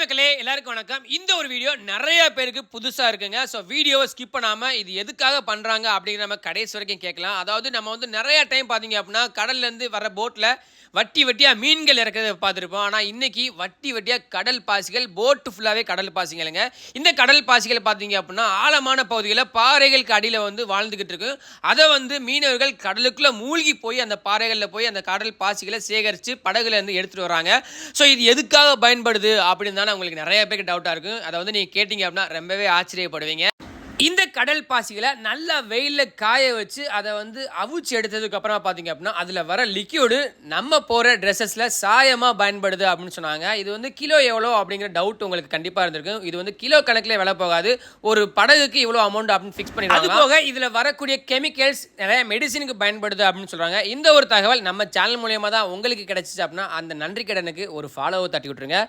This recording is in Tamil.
மக்களே எல்லாருக்கும் வணக்கம். இந்த ஒரு வீடியோ நிறைய பேருக்கு புதுசா இருக்குங்க. ஸோ வீடியோவை ஸ்கிப் பண்ணாம இது எதுக்காக பண்றாங்க அப்படிங்கிற நம்ம கடைசி வரைக்கும் கேட்கலாம். அதாவது நம்ம வந்து நிறைய டைம் பார்த்தீங்க அப்படின்னா கடல்ல இருந்து வர போட்ல வட்டி வட்டியா மீன்கள் இறக்கிறத பார்த்துருப்போம். ஆனால் இன்னைக்கு வட்டி வட்டியா கடல் பாசிகள் போட்டு ஃபுல்லாகவே கடல் பாசிகளுங்க. இந்த கடல் பாசிகள் பார்த்தீங்க அப்படின்னா ஆழமான பகுதிகளில் பாறைகளுக்கு அடியில் வந்து வாழ்ந்துகிட்டு இருக்கு. அதை வந்து மீனவர்கள் கடலுக்குள்ள மூழ்கி போய் அந்த பாறைகளில் போய் அந்த கடல் பாசிகளை சேகரித்து படகுல இருந்து எடுத்துட்டு வராங்க. ஸோ இது எதுக்காக பயன்படுது அப்படின்னு தானே உங்களுக்கு நிறைய பேருக்கு டவுட்டாக இருக்கும். அதை வந்து நீங்கள் கேட்டிங்க அப்படின்னா ரொம்பவே ஆச்சரியப்படுவீங்க. இந்த கடல் பாசிகளை நல்லா வெயிலில் காய வச்சு அதை வந்து அவிச்சு எடுத்ததுக்கு அப்புறமா பார்த்தீங்க அப்படின்னா அதில் வர லிக்யூடு நம்ம போகிற ட்ரெஸ்ஸஸில் சாயமாக பயன்படுது அப்படின்னு சொன்னாங்க. இது வந்து கிலோ எவ்வளோ அப்படிங்கிற டவுட் உங்களுக்கு கண்டிப்பாக இருந்திருக்கும். இது வந்து கிலோ கணக்கில் விலை போகாது. ஒரு படகுக்கு இவ்வளோ அமௌண்ட் அப்படின்னு ஃபிக்ஸ் பண்ணிடுவாங்க. அது போக இதில் வரக்கூடிய கெமிக்கல்ஸ் நிறைய மெடிசினுக்கு பயன்படுது அப்படின்னு சொல்கிறாங்க. இந்த ஒரு தகவல் நம்ம சேனல் மூலியமாக தான் உங்களுக்கு கிடைச்சிச்சு அப்படின்னா அந்த நன்றி கடனுக்கு ஒரு ஃபாலோவை தட்டி விட்டுருங்க.